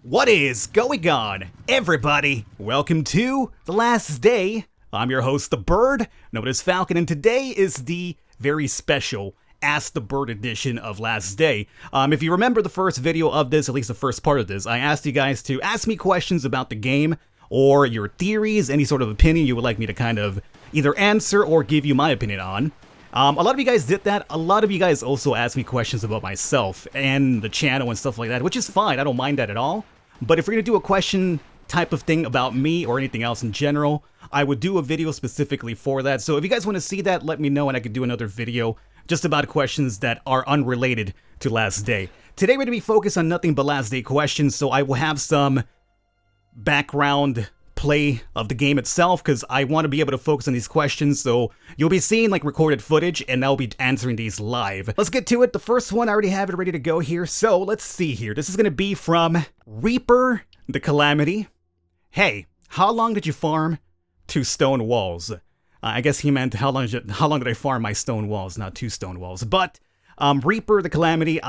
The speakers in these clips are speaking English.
What is going on, everybody? Welcome to The Last Day. I'm your host, The Bird, known as Falcon, and today is the very special Ask the Bird edition of Last Day. If you remember the first video of this, at least the first part of this, I asked you guys to ask me questions about the game, or your theories, any sort of opinion you would like me to kind of either answer or give you my opinion on. A lot of you guys did that. A lot of you guys also asked me questions about myself and the channel and stuff like that, which is fine. I don't mind that at all. But if we're going to do a question type of thing about me or anything else in general, I would do a video specifically for that. So if you guys want to see that, let me know and I could do another video just about questions that are unrelated to Last Day. Today we're going to be focused on nothing but Last Day questions, so I will have some background play of the game itself because I want to be able to focus on these questions. So you'll be seeing like recorded footage and I'll be answering these live. Let's get to it. The first one, I already have it ready to go here. So let's see here. This is going to be from Reaper the Calamity. Hey, how long did you farm to Stonewalls? I guess he meant how long did I farm my Stonewalls, not two Stonewalls. But Reaper the Calamity,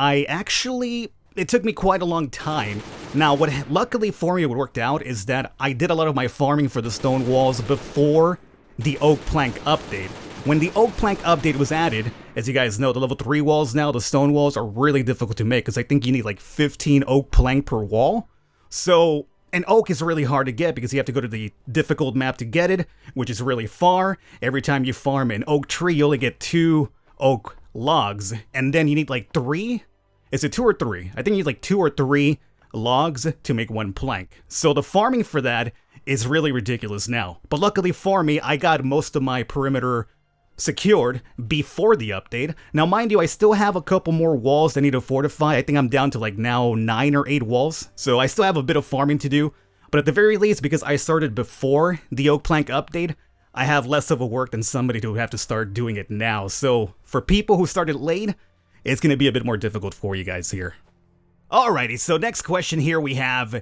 it took me quite a long time. Now, what luckily for me worked out is that I did a lot of my farming for the Stonewalls before the Oak Plank update. When the Oak Plank update was added, as you guys know, the level 3 walls now, the Stonewalls are really difficult to make because I think you need like 15 Oak Plank per wall. So, an oak is really hard to get because you have to go to the difficult map to get it, which is really far. Every time you farm an oak tree, you only get 2 oak logs, and then you need like 3? Is it 2 or 3? I think you need like 2 or 3 logs to make 1 plank. So the farming for that is really ridiculous now. But luckily for me, I got most of my perimeter secured before the update. Now mind you, I still have a couple more walls I need to fortify. I think I'm down to like now 9 or 8 walls. So I still have a bit of farming to do. But at the very least, because I started before the Oak Plank update, I have less of a work than somebody who would have to start doing it now. So for people who started late, it's going to be a bit more difficult for you guys here. Alrighty, so next question here we have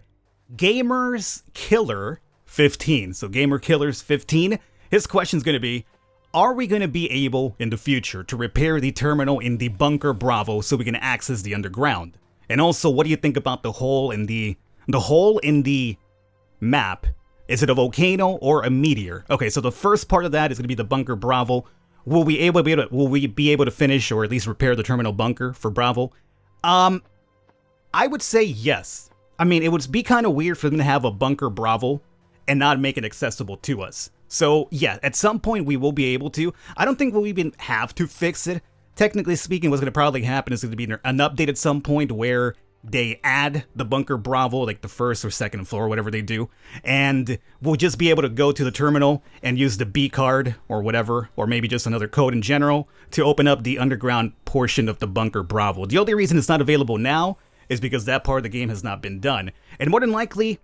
Gamers Killer 15. So Gamer Killers 15, his question's going to be, are we going to be able in the future to repair the terminal in the Bunker Bravo so we can access the underground? And also, what do you think about the hole in the map? Is it a volcano or a meteor? Okay, so the first part of that is going to be the Bunker Bravo. Will we be able to finish or at least repair the terminal bunker for Bravo? I would say yes. I mean, it would be kind of weird for them to have a Bunker Bravo and not make it accessible to us. So yeah, at some point we will be able to. I don't think we'll even have to fix it. Technically speaking, what's going to probably happen is going to be an update at some point where they add the Bunker Bravo, like the first or second floor, whatever they do, and we'll just be able to go to the terminal and use the B card or whatever, or maybe just another code in general, to open up the underground portion of the Bunker Bravo. The only reason it's not available now is because that part of the game has not been done. And more than likely,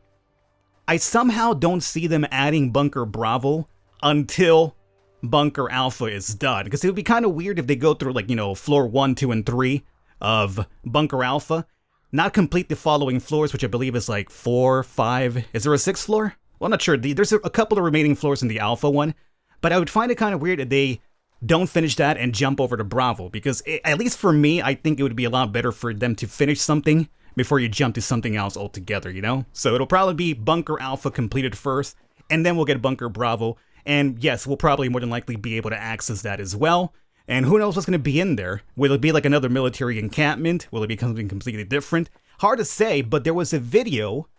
I somehow don't see them adding Bunker Bravo until Bunker Alpha is done, because it would be kind of weird if they go through, like, you know, floor 1, 2, and 3 of Bunker Alpha, not complete the following floors, which I believe is like 4, 5. Is there a 6th floor? Well, I'm not sure. There's a couple of remaining floors in the Alpha one, but I would find it kind of weird if they don't finish that and jump over to Bravo, because at least for me, I think it would be a lot better for them to finish something before you jump to something else altogether, you know? So it'll probably be Bunker Alpha completed first, and then we'll get Bunker Bravo, and yes, we'll probably more than likely be able to access that as well. And who knows what's going to be in there? Will it be like another military encampment? Will it be something completely different? Hard to say, but there was a video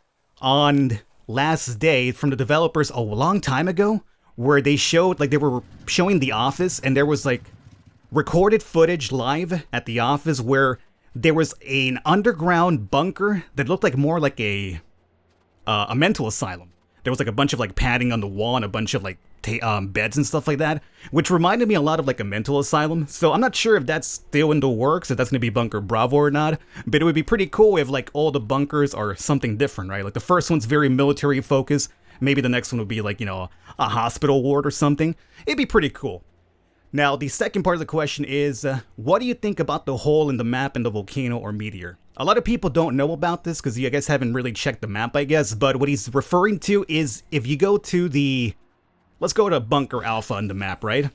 on Last Day from the developers a long time ago where they showed, like, they were showing the office, and there was like recorded footage live at the office where there was an underground bunker that looked like more like a mental asylum. There was like a bunch of like padding on the wall and a bunch of like beds and stuff like that, which reminded me a lot of like a mental asylum. So I'm not sure if that's still in the works, if that's going to be Bunker Bravo or not, but it would be pretty cool if like all the bunkers are something different, right? Like the first one's very military focused. Maybe the next one would be like, you know, a hospital ward or something. It'd be pretty cool. Now, the second part of the question is, what do you think about the hole in the map in the volcano or meteor? A lot of people don't know about this because you guys haven't really checked the map, I guess, but what he's referring to is if you go to the... Let's go to Bunker Alpha on the map, right?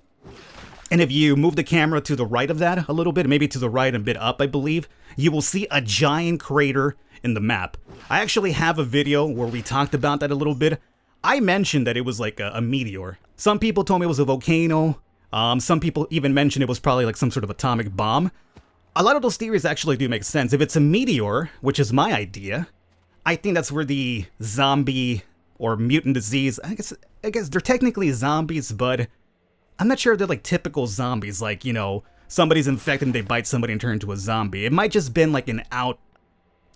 And if you move the camera to the right of that a little bit, maybe to the right and a bit up, I believe, you will see a giant crater in the map. I actually have a video where we talked about that a little bit. I mentioned that it was like a meteor. Some people told me it was a volcano. Some people even mentioned it was probably like some sort of atomic bomb. A lot of those theories actually do make sense. If it's a meteor, which is my idea, I think that's where the zombie or mutant disease, I guess they're technically zombies, but I'm not sure if they're like typical zombies, like, you know, somebody's infected and they bite somebody and turn into a zombie. It might just been like I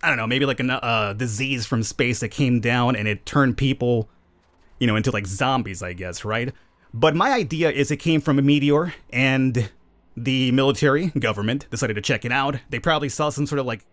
don't know, maybe like a disease from space that came down and it turned people, you know, into like zombies, I guess, right? But my idea is it came from a meteor and the military government decided to check it out. They probably saw some sort of like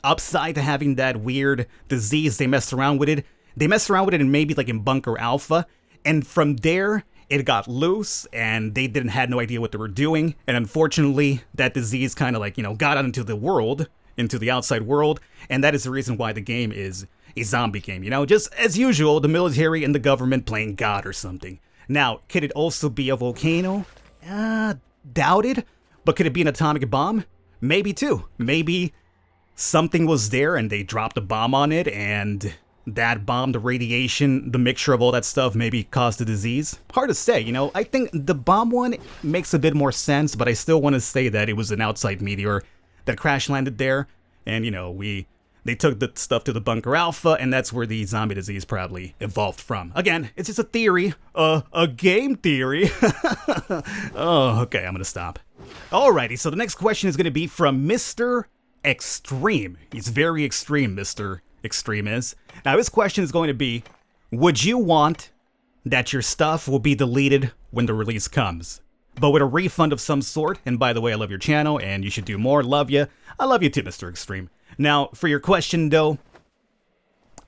upside to having that weird disease. They messed around with it. They messed around with it and maybe like in Bunker Alpha. And from there, it got loose and they had no idea what they were doing. And unfortunately, that disease kind of like, you know, got out into the world, into the outside world. And that is the reason why the game is a zombie game. You know, just as usual, the military and the government playing God or something. Now, could it also be a volcano? Doubted. But could it be an atomic bomb? Maybe too. Maybe something was there and they dropped a bomb on it and that bomb, the radiation, the mixture of all that stuff maybe caused the disease. Hard to say, you know. I think the bomb one makes a bit more sense, but I still want to say that it was an outside meteor that crash landed there. And, you know, they took the stuff to the Bunker Alpha, and that's where the zombie disease probably evolved from. Again, it's just a theory. A game theory. Oh, okay, I'm gonna stop. Alrighty, so the next question is gonna be from Mr. Extreme. He's very extreme, Mr. Extreme is. Now, his question is going to be, would you want that your stuff will be deleted when the release comes, but with a refund of some sort? And by the way, I love your channel, and you should do more. Love you. I love you too, Mr. Extreme. Now, for your question, though,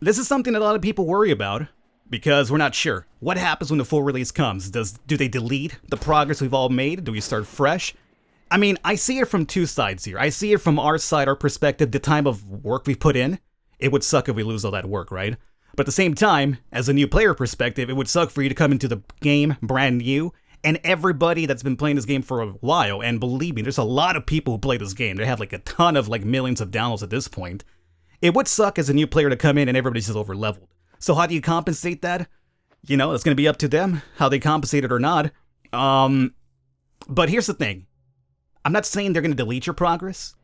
this is something that a lot of people worry about because we're not sure. What happens when the full release comes? Do they delete the progress we've all made? Do we start fresh? I mean, I see it from two sides here. I see it from our side, our perspective, the time of work we've put in. It would suck if we lose all that work, right? But at the same time, as a new player perspective, it would suck for you to come into the game brand new and everybody that's been playing this game for a while, and believe me, there's a lot of people who play this game. They have like a ton of like millions of downloads at this point. It would suck as a new player to come in and everybody's just over leveled. So how do you compensate that? You know, it's going to be up to them how they compensate it or not. But here's the thing. I'm not saying they're going to delete your progress,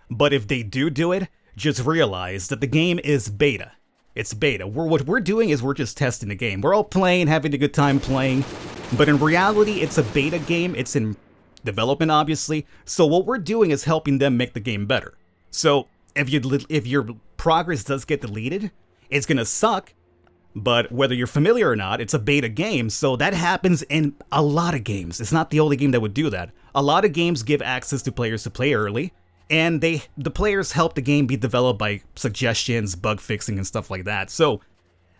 but if they do it, just realize that the game is beta. It's beta. What we're doing is we're just testing the game. We're all playing, having a good time playing, but in reality, it's a beta game. It's in development, obviously. So what we're doing is helping them make the game better. So if your progress does get deleted, it's gonna suck. But whether you're familiar or not, it's a beta game, so that happens in a lot of games. It's not the only game that would do that. A lot of games give access to players to play early, and the players help the game be developed by suggestions, bug fixing, and stuff like that. So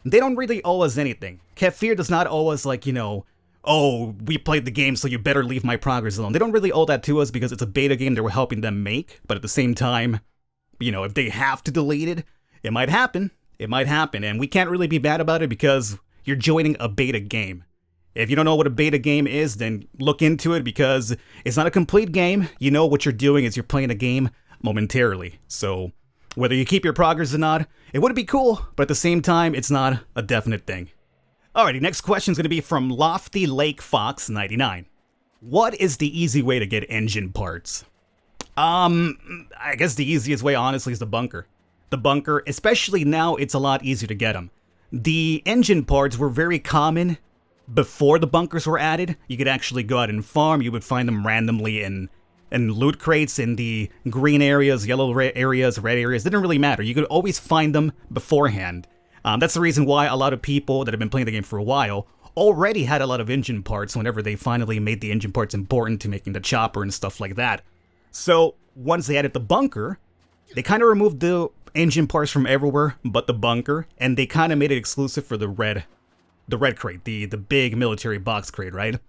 they don't really owe us anything. Kefir does not owe us, like, you know, oh, we played the game, so you better leave my progress alone. They don't really owe that to us because it's a beta game that we're helping them make, but at the same time, you know, if they have to delete it, it might happen. It might happen, and we can't really be mad about it because you're joining a beta game. If you don't know what a beta game is, then look into it because it's not a complete game. You know what you're doing is you're playing a game momentarily. So whether you keep your progress or not, it would be cool, but at the same time, it's not a definite thing. Alrighty, next question is going to be from Lofty Lake Fox 99. What is the easy way to get engine parts? I guess the easiest way, honestly, is the bunker. The bunker, especially now, it's a lot easier to get them. The engine parts were very common before the bunkers were added. You could actually go out and farm. You would find them randomly in loot crates in the green areas, yellow areas, red areas. It didn't really matter. You could always find them beforehand. That's the reason why a lot of people that have been playing the game for a while already had a lot of engine parts whenever they finally made the engine parts important to making the chopper and stuff like that. So once they added the bunker, they kind of removed the engine parts from everywhere but the bunker, and they kind of made it exclusive for the red crate, the big military box crate, right?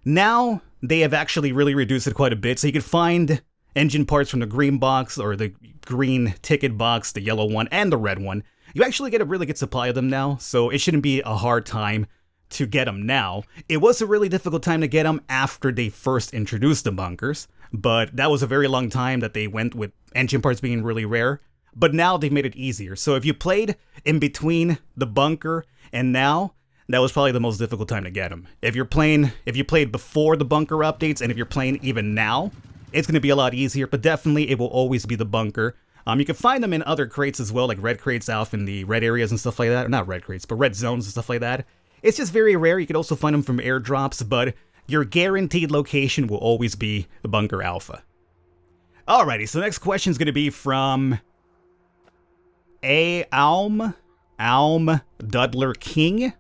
Now they have actually really reduced it quite a bit, so you could find engine parts from the green box or the green ticket box, the yellow one, and the red one. You actually get a really good supply of them now, so it shouldn't be a hard time to get them now. It was a really difficult time to get them after they first introduced the bunkers, but that was a very long time that they went with engine parts being really rare. But now they've made it easier. So if you played in between the bunker and now, that was probably the most difficult time to get them. If you played before the bunker updates, and if you're playing even now, it's going to be a lot easier, but definitely it will always be the bunker. You can find them in other crates as well, like red crates out in the red areas and stuff like that. Or not red crates, but red zones and stuff like that. It's just very rare. You can also find them from airdrops, but your guaranteed location will always be the bunker alpha. Alrighty, so the next question is going to be from Alm Dudler King.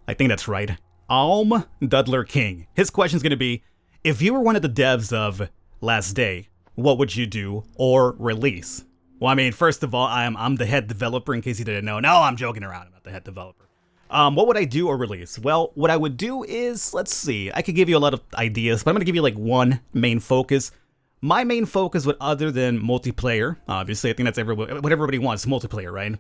I think that's right. Alm Dudler King. His question is going to be, if you were one of the devs of Last Day, what would you do or release? Well, I mean, first of all, I'm the head developer, in case you didn't know. No, I'm joking around. I'm not the head developer. What would I do or release? Well, what I would do is, let's see. I could give you a lot of ideas, but I'm going to give you like one main focus. My main focus would, other than multiplayer, obviously, I think that's what everybody wants, multiplayer, right?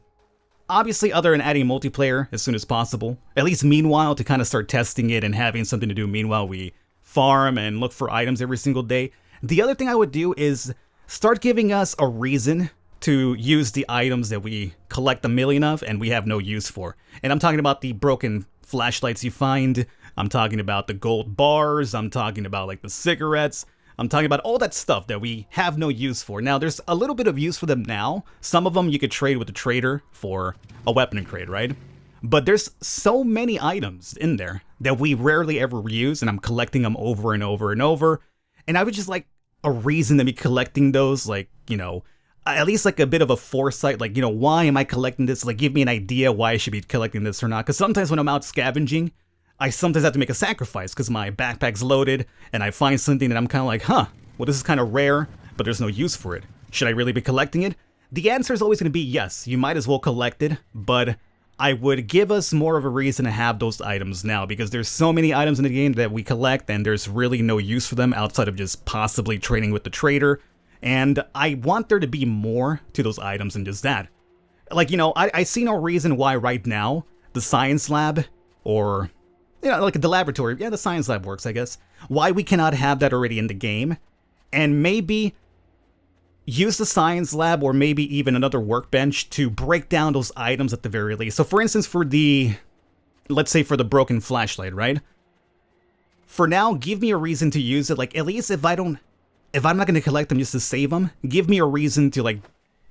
Obviously, other than adding multiplayer as soon as possible, at least meanwhile, to kind of start testing it and having something to do meanwhile we farm and look for items every single day. The other thing I would do is start giving us a reason to use the items that we collect a million of and we have no use for. And I'm talking about the broken flashlights you find, I'm talking about the gold bars, I'm talking about like the cigarettes, I'm talking about all that stuff that we have no use for. Now, there's a little bit of use for them now. Some of them you could trade with the trader for a weapon crate, right? But there's so many items in there that we rarely ever use, and I'm collecting them over and over and over. And I would just like a reason to be collecting those, like, you know, at least like a bit of a foresight, like, you know, why am I collecting this? Like, give me an idea why I should be collecting this or not. Because sometimes when I'm out scavenging, I sometimes have to make a sacrifice because my backpack's loaded and I find something that I'm kind of like, huh, well, this is kind of rare, but there's no use for it. Should I really be collecting it? The answer is always going to be yes, you might as well collect it, but I would give us more of a reason to have those items now because there's so many items in the game that we collect and there's really no use for them outside of just possibly trading with the trader. And I want there to be more to those items than just that. Like, you know, I see no reason why right now the science lab or, you know, like the laboratory, yeah, the science lab works, I guess. Why we cannot have that already in the game and maybe use the science lab or maybe even another workbench to break down those items at the very least. So for instance, for the, let's say for the broken flashlight, right? For now, give me a reason to use it. Like, at least if I'm not going to collect them just to save them, give me a reason to like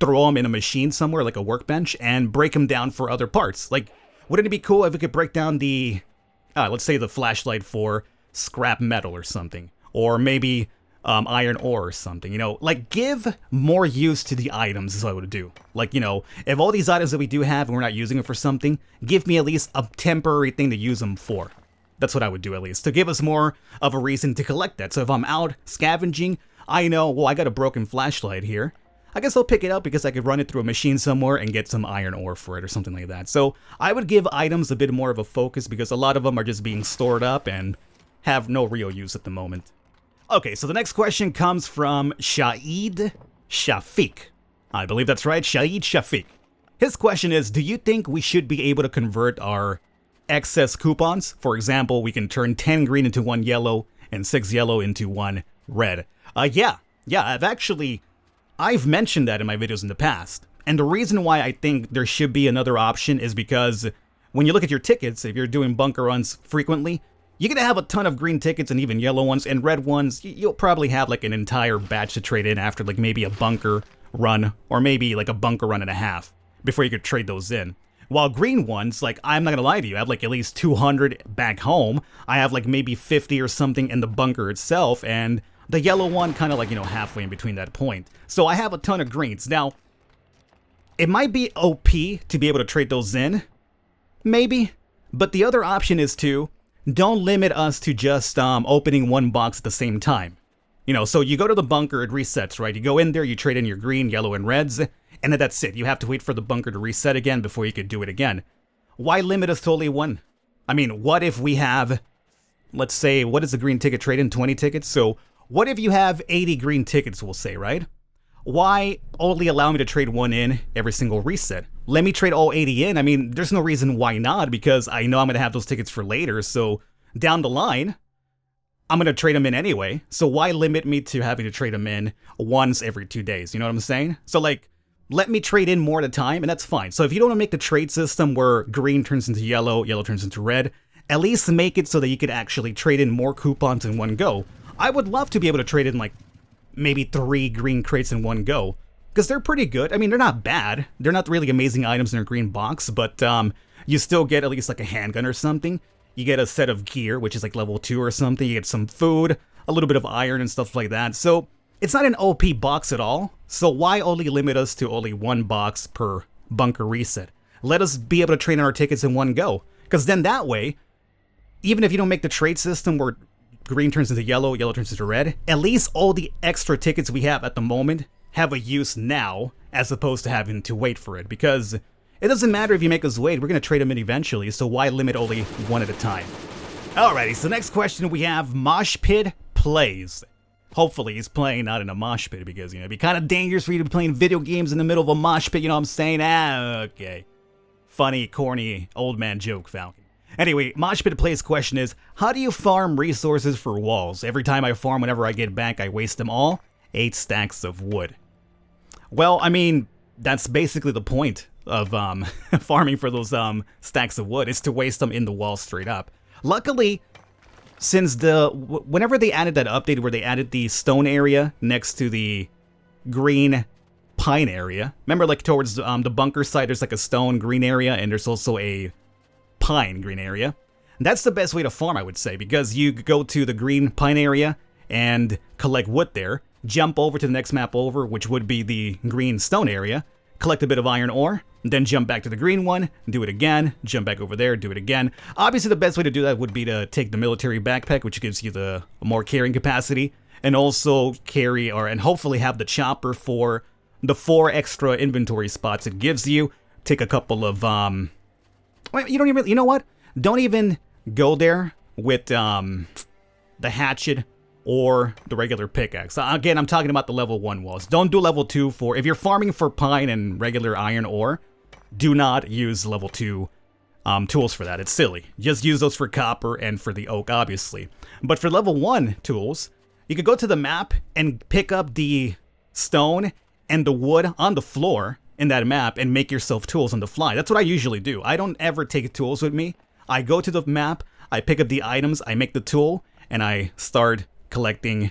throw them in a machine somewhere, like a workbench, and break them down for other parts. Like, wouldn't it be cool if we could break down the, let's say the flashlight for scrap metal or something, or maybe iron ore or something, you know, like give more use to the items is what I would do. Like, you know, if all these items that we do have and we're not using it for something, give me at least a temporary thing to use them for. That's what I would do at least, to give us more of a reason to collect that. So if I'm out scavenging, I know, well, I got a broken flashlight here. I guess I'll pick it up because I could run it through a machine somewhere and get some iron ore for it or something like that. So I would give items a bit more of a focus because a lot of them are just being stored up and have no real use at the moment. Okay, so the next question comes from Shahid Shafiq. I believe that's right, Shahid Shafiq. His question is, do you think we should be able to convert our excess coupons? For example, we can turn 10 green into 1 yellow and 6 yellow into 1 red. Yeah, I've mentioned that in my videos in the past. And the reason why I think there should be another option is because when you look at your tickets, if you're doing bunker runs frequently, you're going to have a ton of green tickets and even yellow ones and red ones. You'll probably have like an entire batch to trade in after like maybe a bunker run or maybe like a bunker run and a half before you could trade those in. While green ones, like, I'm not going to lie to you, I have like at least 200 back home. I have like maybe 50 or something in the bunker itself, and the yellow one kind of like, you know, halfway in between that point. So I have a ton of greens. Now, it might be OP to be able to trade those in, maybe, but the other option is to don't limit us to just opening one box at the same time. You know, so you go to the bunker, it resets, right? You go in there, you trade in your green, yellow, and reds, and then that's it. You have to wait for the bunker to reset again before you could do it again. Why limit us to only one? I mean, what if we have, let's say, what is the green ticket trade in? 20 tickets? So what if you have 80 green tickets, we'll say, right? Why only allow me to trade one in every single reset? Let me trade all 80 in. I mean, there's no reason why not, because I know I'm going to have those tickets for later. So down the line, I'm going to trade them in anyway. So why limit me to having to trade them in once every 2 days? You know what I'm saying? So like, let me trade in more at a time, and that's fine. So if you don't want to make the trade system where green turns into yellow, yellow turns into red, at least make it so that you could actually trade in more coupons in one go. I would love to be able to trade in like maybe 3 green crates in one go, because they're pretty good. I mean, they're not bad. They're not really amazing items in a green box, but you still get at least like a handgun or something. You get a set of gear, which is like level 2 or something. You get some food, a little bit of iron and stuff like that. So it's not an OP box at all. So why only limit us to only 1 box per bunker reset? Let us be able to trade in our tickets in one go. Because then that way, even if you don't make the trade system where green turns into yellow, yellow turns into red, at least all the extra tickets we have at the moment have a use now, as opposed to having to wait for it. Because it doesn't matter if you make us wait, we're going to trade them in eventually, so why limit only 1 at a time? Alrighty, so next question we have Mosh Pit Plays. Hopefully he's playing not in a mosh pit, because, you know, it'd be kind of dangerous for you to be playing video games in the middle of a mosh pit, you know what I'm saying? Okay. Funny, corny, old man joke, Falcon. Anyway, Mosh Pit Plays question is, how do you farm resources for walls? Every time I farm, whenever I get back, I waste them all. 8 stacks of wood. Well, I mean, that's basically the point of farming for those stacks of wood, is to waste them in the wall straight up. Luckily, since whenever they added that update where they added the stone area next to the green pine area, remember like towards the bunker side there's like a stone green area and there's also a pine green area. That's the best way to farm, I would say, because you go to the green pine area and collect wood there, jump over to the next map over, which would be the green stone area, collect a bit of iron ore, then jump back to the green one, do it again, jump back over there, do it again. Obviously, the best way to do that would be to take the military backpack, which gives you the more carrying capacity, and also carry and hopefully have the chopper for the 4 extra inventory spots it gives you. Take a couple of you know what? Don't even go there with the hatchet or the regular pickaxe. Again, I'm talking about the level 1 walls. Don't do level 2 for, if you're farming for pine and regular iron ore, do not use level 2 tools for that. It's silly. Just use those for copper and for the oak, obviously. But for level 1 tools, you could go to the map and pick up the stone and the wood on the floor in that map and make yourself tools on the fly. That's what I usually do. I don't ever take tools with me. I go to the map, I pick up the items, I make the tool, and I start collecting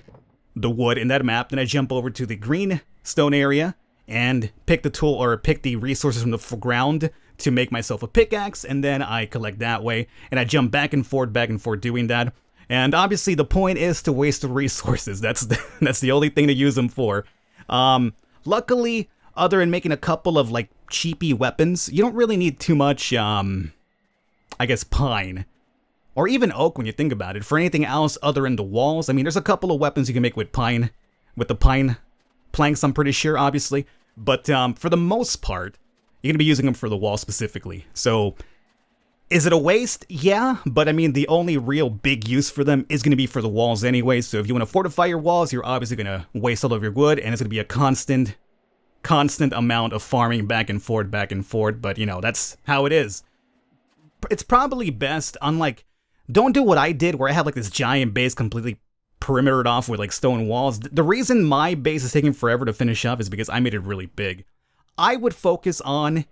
the wood in that map. Then I jump over to the green stone area and pick the tool or pick the resources from the ground to make myself a pickaxe, and then I collect that way, and I jump back and forth doing that. And obviously the point is to waste the resources. That's the only thing to use them for. Luckily, other than making a couple of like cheapy weapons, you don't really need too much I guess pine or even oak when you think about it. For anything else other than the walls, I mean, there's a couple of weapons you can make with pine, with the pine planks, I'm pretty sure, obviously. But for the most part, you're going to be using them for the wall specifically. So, is it a waste? Yeah, but I mean, the only real big use for them is going to be for the walls anyway. So if you want to fortify your walls, you're obviously going to waste all of your wood, and it's going to be a constant amount of farming back and forth. But, you know, that's how it is. It's probably best, unlike, don't do what I did where I had like this giant base completely perimetered off with like stone walls. The reason my base is taking forever to finish up is because I made it really big. I would focus on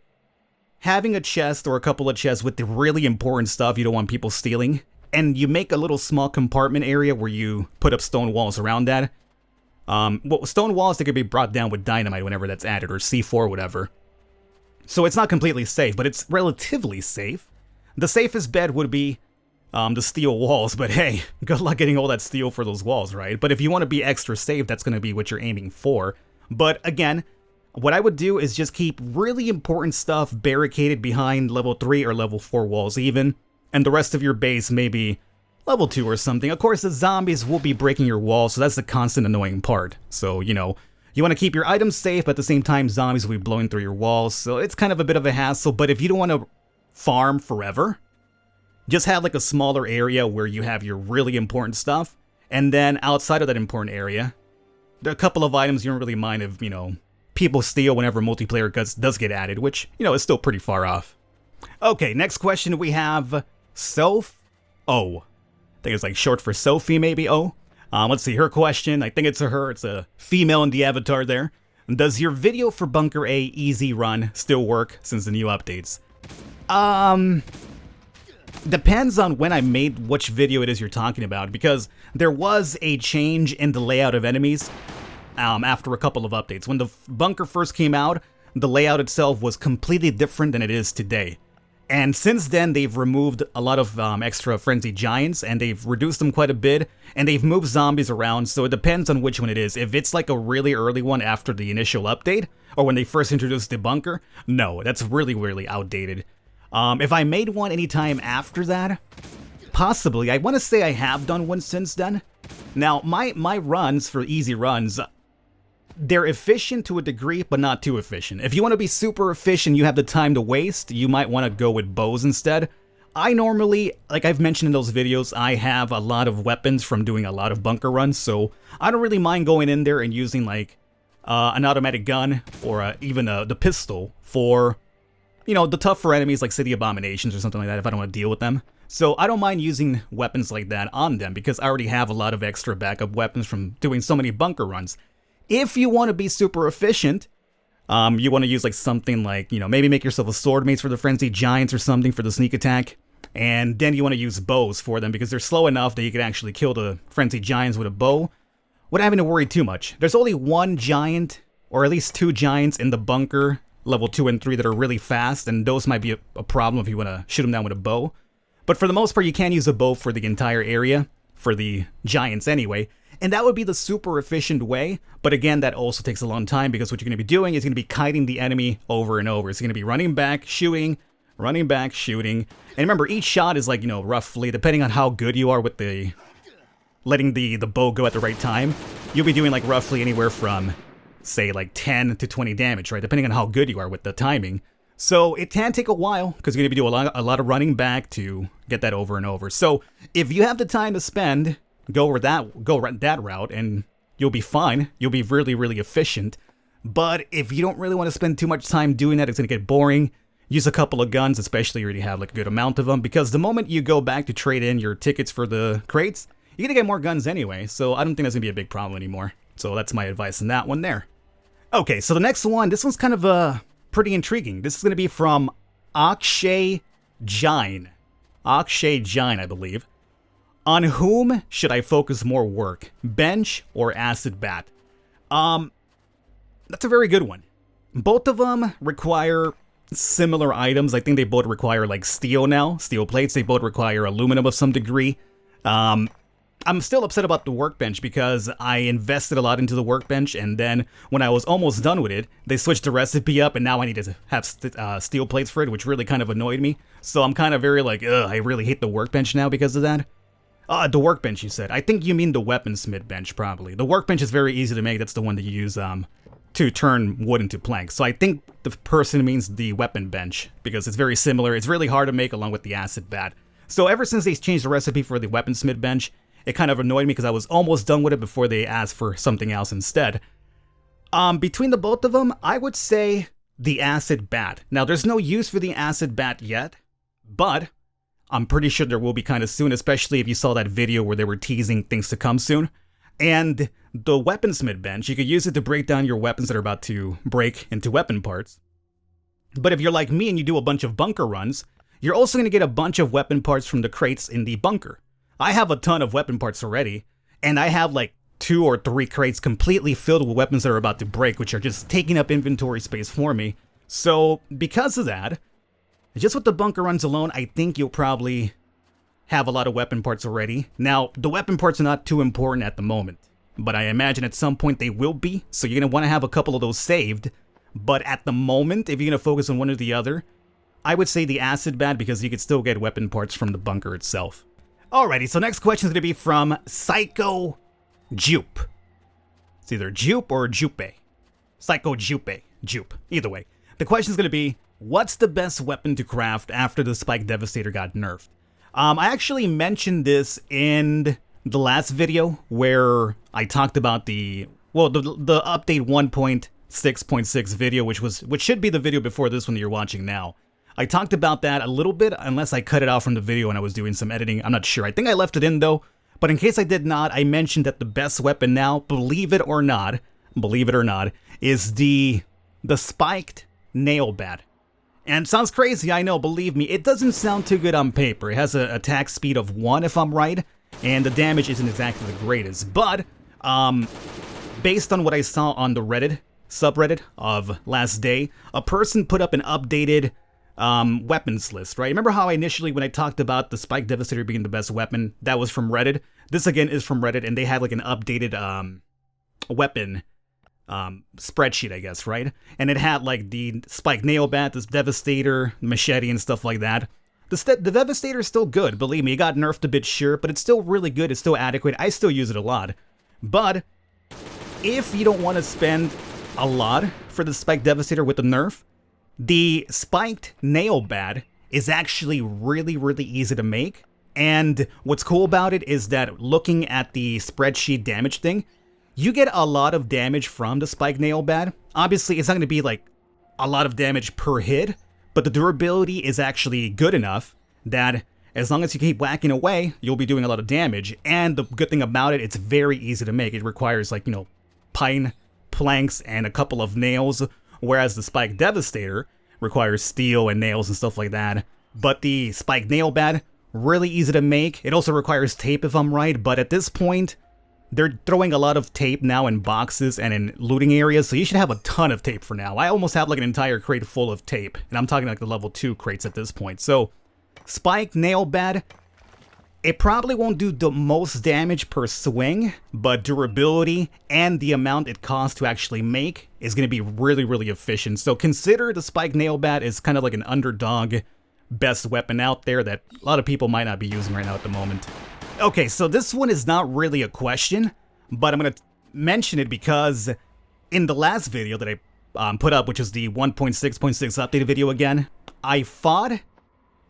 having a chest or a couple of chests with the really important stuff you don't want people stealing, and you make a little small compartment area where you put up stone walls around that. Well, stone walls that could be brought down with dynamite whenever that's added, or C4 or whatever. So it's not completely safe, but it's relatively safe. The safest bet would be the steel walls, but hey, good luck getting all that steel for those walls, right? But if you want to be extra safe, that's going to be what you're aiming for. But again, what I would do is just keep really important stuff barricaded behind level 3 or level 4 walls even, and the rest of your base maybe level 2 or something. Of course, the zombies will be breaking your walls, so that's the constant annoying part. So, you know, you want to keep your items safe, but at the same time, zombies will be blowing through your walls, so it's kind of a bit of a hassle. But if you don't want to farm forever, just have like a smaller area where you have your really important stuff, and then outside of that important area, there are a couple of items you don't really mind if, you know, people steal whenever multiplayer does get added, which, you know, is still pretty far off. Okay, next question we have Soph O. I think it's like short for Sophie, maybe O. Let's see, her question, I think it's a her, it's a female in the avatar there. Does your video for Bunker A easy run still work since the new updates? Depends on when I made which video it is you're talking about, because there was a change in the layout of enemies after a couple of updates. When the bunker first came out, the layout itself was completely different than it is today. And since then, they've removed a lot of extra frenzied giants, and they've reduced them quite a bit, and they've moved zombies around, so it depends on which one it is. If it's like a really early one after the initial update, or when they first introduced the bunker, no, that's really, really outdated. If I made one anytime after that, possibly. I want to say I have done one since then. Now, my runs for easy runs, they're efficient to a degree, but not too efficient. If you want to be super efficient, you have the time to waste, you might want to go with bows instead. I normally, like I've mentioned in those videos, I have a lot of weapons from doing a lot of bunker runs, so I don't really mind going in there and using like an automatic gun or even the pistol for, you know, the tougher enemies like city abominations or something like that if I don't want to deal with them. So I don't mind using weapons like that on them because I already have a lot of extra backup weapons from doing so many bunker runs. If you want to be super efficient, you want to use like something like, you know, maybe make yourself a sword mace for the frenzied giants or something for the sneak attack. And then you want to use bows for them because they're slow enough that you can actually kill the frenzied giants with a bow without having to worry too much. There's only one giant, or at least two giants in the bunker, level 2 and 3, that are really fast, and those might be a problem if you want to shoot them down with a bow. But for the most part, you can use a bow for the entire area, for the giants anyway. And that would be the super efficient way, but again, that also takes a long time because what you're going to be doing is going to be kiting the enemy over and over. It's going to be running back, shooting, running back, shooting. And remember, each shot is like, you know, roughly, depending on how good you are with the letting the bow go at the right time, you'll be doing like roughly anywhere from, say, like 10 to 20 damage, right? Depending on how good you are with the timing. So it can take a while because you're going to be doing a lot of running back to get that over and over. So if you have the time to spend, go that route and you'll be fine. You'll be really, really efficient. But if you don't really want to spend too much time doing that, it's going to get boring. Use a couple of guns, especially if you already have like a good amount of them, because the moment you go back to trade in your tickets for the crates, you're going to get more guns anyway. So I don't think that's going to be a big problem anymore. So that's my advice on that one there. Okay, so the next one, this one's kind of pretty intriguing. This is going to be from Akshay Jain. Akshay Jain, I believe. On whom should I focus more work? Bench or Acid Bat? That's a very good one. Both of them require similar items. I think they both require like steel now, steel plates. They both require aluminum of some degree. I'm still upset about the Workbench because I invested a lot into the Workbench, and then when I was almost done with it, they switched the recipe up, and now I need to have steel plates for it, which really kind of annoyed me. So I'm kind of very like, ugh, I really hate the Workbench now because of that. The Workbench, you said. I think you mean the Weaponsmith bench, probably. The Workbench is very easy to make. That's the one that you use to turn wood into planks. So I think the person means the Weapon Bench because it's very similar. It's really hard to make along with the Acid Bat. So ever since they changed the recipe for the Weaponsmith bench, it kind of annoyed me because I was almost done with it before they asked for something else instead. Between the both of them, I would say the Acid Bat. Now, there's no use for the Acid Bat yet, but I'm pretty sure there will be kind of soon, especially if you saw that video where they were teasing things to come soon. And the Weaponsmith bench, you could use it to break down your weapons that are about to break into weapon parts. But if you're like me and you do a bunch of bunker runs, you're also going to get a bunch of weapon parts from the crates in the bunker. I have a ton of weapon parts already, and I have like 2 or 3 crates completely filled with weapons that are about to break, which are just taking up inventory space for me. So because of that, just with the bunker runs alone, I think you'll probably have a lot of weapon parts already. Now, the weapon parts are not too important at the moment, but I imagine at some point they will be, so you're going to want to have a couple of those saved. But at the moment, if you're going to focus on one or the other, I would say the Acid Bat because you could still get weapon parts from the bunker itself. Alrighty, so next question is going to be from Psycho Jupe. It's either Jupe or Jupe. Psycho Jupe. Jupe. Either way. The question is going to be, what's the best weapon to craft after the Spike Devastator got nerfed? I actually mentioned this in the last video where I talked about the update 1.6.6 video, which should be the video before this one that you're watching now. I talked about that a little bit, unless I cut it out from the video and I was doing some editing. I'm not sure. I think I left it in though. But in case I did not, I mentioned that the best weapon now, believe it or not, is the spiked nail bat. And it sounds crazy, I know, believe me, it doesn't sound too good on paper. It has an attack speed of 1 if I'm right, and the damage isn't exactly the greatest. But, based on what I saw on the Reddit subreddit of last day, a person put up an updated weapons list, right? Remember how initially when I talked about the Spike Devastator being the best weapon, that was from Reddit? This again is from Reddit, and they had like an updated weapon spreadsheet, I guess, right? And it had like the Spike Nail Bat, this Devastator, machete, and stuff like that. The Devastator is still good, believe me. It got nerfed a bit, sure, but it's still really good. It's still adequate. I still use it a lot. But if you don't want to spend a lot for the Spike Devastator with the nerf, the Spiked Nail Bat is actually really, really easy to make. And what's cool about it is that looking at the spreadsheet damage thing, you get a lot of damage from the Spiked Nail Bat. Obviously, it's not going to be like a lot of damage per hit, but the durability is actually good enough that as long as you keep whacking away, you'll be doing a lot of damage. And the good thing about it, it's very easy to make. It requires like, pine planks and a couple of nails, whereas the Spike Devastator requires steel and nails and stuff like that. But the Spike Nail Bat, really easy to make. It also requires tape if I'm right, but at this point, they're throwing a lot of tape now in boxes and in looting areas, so you should have a ton of tape for now. I almost have like an entire crate full of tape, and I'm talking like the level 2 crates at this point. So, Spike Nail Bat, it probably won't do the most damage per swing, but durability and the amount it costs to actually make is going to be really, really efficient. So consider the Spike Nail Bat is kind of like an underdog best weapon out there that a lot of people might not be using right now at the moment. Okay, so this one is not really a question, but I'm going to mention it because in the last video that I put up, which is the 1.6.6 updated video again, I fought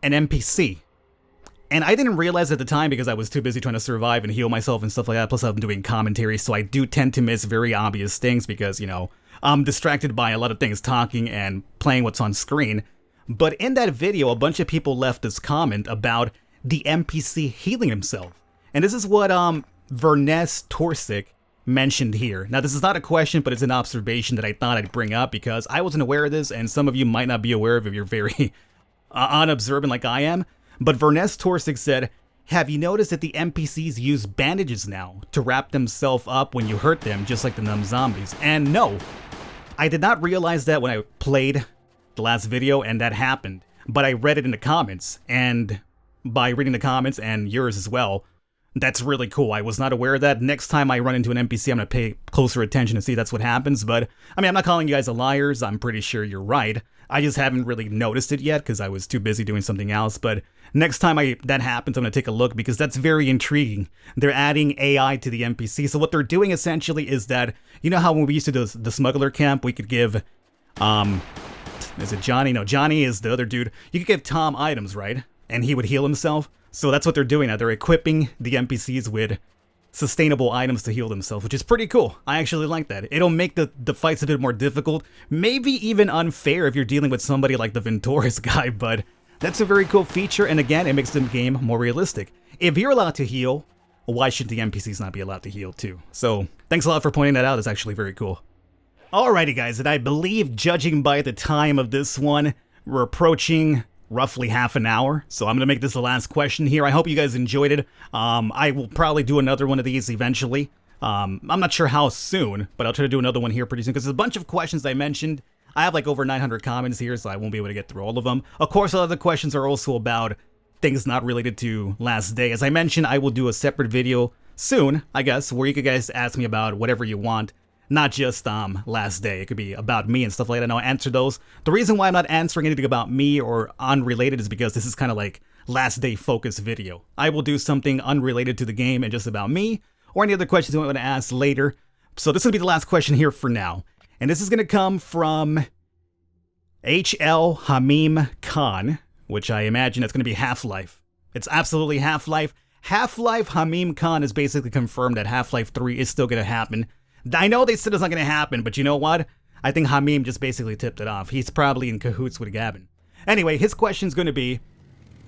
an NPC. And I didn't realize at the time because I was too busy trying to survive and heal myself and stuff like that, plus I'm doing commentary, so I do tend to miss very obvious things because, I'm distracted by a lot of things, talking and playing what's on screen. But in that video, a bunch of people left this comment about the NPC healing himself. And this is what Vernes Torsic mentioned here. Now, this is not a question, but it's an observation that I thought I'd bring up because I wasn't aware of this, and some of you might not be aware of it if you're very unobservant like I am. But Vernes Torsic said, have you noticed that the NPCs use bandages now to wrap themselves up when you hurt them, just like the numb zombies? And no, I did not realize that when I played the last video, and that happened. But I read it in the comments, and by reading the comments, and yours as well, that's really cool. I was not aware of that. Next time I run into an NPC, I'm going to pay closer attention to see that's what happens. But, I mean, I'm not calling you guys liars. I'm pretty sure you're right. I just haven't really noticed it yet because I was too busy doing something else. But next time that happens, I'm going to take a look because that's very intriguing. They're adding AI to the NPC. So what they're doing essentially is that, you know how when we used to do the smuggler camp, we could give, is it Johnny? No, Johnny is the other dude. You could give Tom items, right? And he would heal himself. So that's what they're doing now. They're equipping the NPCs with sustainable items to heal themselves, which is pretty cool. I actually like that. It'll make the fights a bit more difficult, maybe even unfair if you're dealing with somebody like the Ventoris guy, but that's a very cool feature, and again, it makes the game more realistic. If you're allowed to heal, why should the NPCs not be allowed to heal too? So, thanks a lot for pointing that out. It's actually very cool. Alrighty guys, and I believe judging by the time of this one, we're approaching roughly half an hour, so I'm going to make this the last question here. I hope you guys enjoyed it. I will probably do another one of these eventually. I'm not sure how soon, but I'll try to do another one here pretty soon, because there's a bunch of questions I mentioned. I have like over 900 comments here, so I won't be able to get through all of them. Of course, a lot of the questions are also about things not related to last day. As I mentioned, I will do a separate video soon, I guess, where you could guys ask me about whatever you want. Not just last day. It could be about me and stuff like that, and I'll answer those. The reason why I'm not answering anything about me or unrelated is because this is kind of like last day focus video. I will do something unrelated to the game and just about me, or any other questions you want to ask later. So this will be the last question here for now. And this is going to come from HL Hamim Khan, which I imagine it's going to be Half-Life. It's absolutely Half-Life. Half-Life Hamim Khan has basically confirmed that Half-Life 3 is still going to happen. I know they said it's not going to happen, but you know what? I think Hamim just basically tipped it off. He's probably in cahoots with Gavin. Anyway, his question's going to be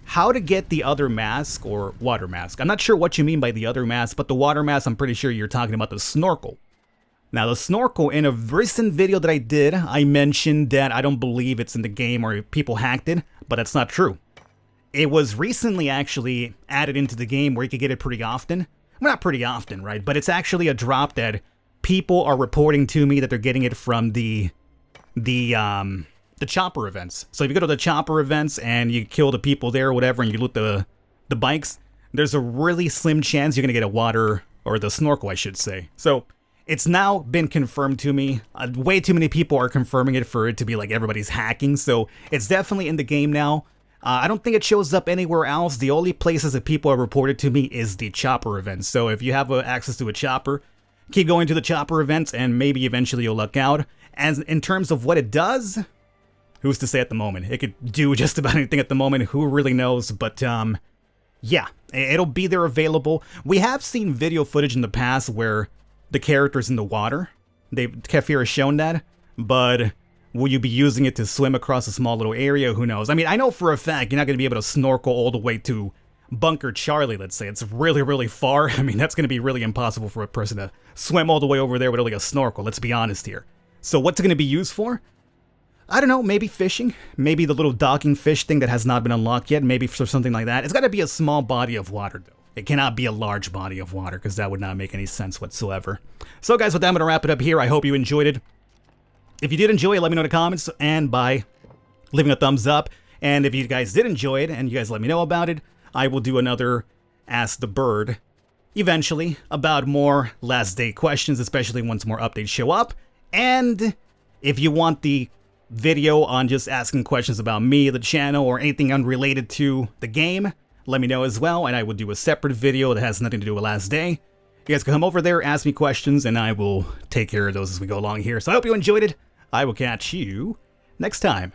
how to get the other mask or water mask. I'm not sure what you mean by the other mask, but the water mask, I'm pretty sure you're talking about the snorkel. Now, the snorkel, in a recent video that I did, I mentioned that I don't believe it's in the game or people hacked it, but that's not true. It was recently actually added into the game where you could get it pretty often. Well, not pretty often, right? But it's actually a drop that people are reporting to me that they're getting it from the chopper events. So if you go to the chopper events and you kill the people there or whatever and you loot the bikes, there's a really slim chance you're going to get a water, or the snorkel, I should say. So it's now been confirmed to me. Way too many people are confirming it for it to be like everybody's hacking. So it's definitely in the game now. I don't think it shows up anywhere else. The only places that people have reported to me is the chopper events. So if you have access to a chopper, keep going to the chopper events and maybe eventually you'll luck out. As in terms of what it does, who's to say at the moment? It could do just about anything at the moment. Who really knows? But yeah, it'll be there available. We have seen video footage in the past where the character's in the water. Kefir has shown that, but will you be using it to swim across a small little area? Who knows? I mean, I know for a fact you're not going to be able to snorkel all the way to Bunker Charlie, let's say. It's really, really far. I mean, that's going to be really impossible for a person to swim all the way over there with only a snorkel, let's be honest here. So what's it going to be used for? I don't know, maybe fishing? Maybe the little docking fish thing that has not been unlocked yet, maybe for something like that. It's got to be a small body of water, though. It cannot be a large body of water, because that would not make any sense whatsoever. So guys, with that, I'm going to wrap it up here. I hope you enjoyed it. If you did enjoy it, let me know in the comments, and by leaving a thumbs up. And if you guys did enjoy it, and you guys let me know about it, I will do another Ask the Bird, eventually, about more last day questions, especially once more updates show up. And if you want the video on just asking questions about me, the channel, or anything unrelated to the game, let me know as well, and I will do a separate video that has nothing to do with last day. You guys can come over there, ask me questions, and I will take care of those as we go along here. So I hope you enjoyed it. I will catch you next time.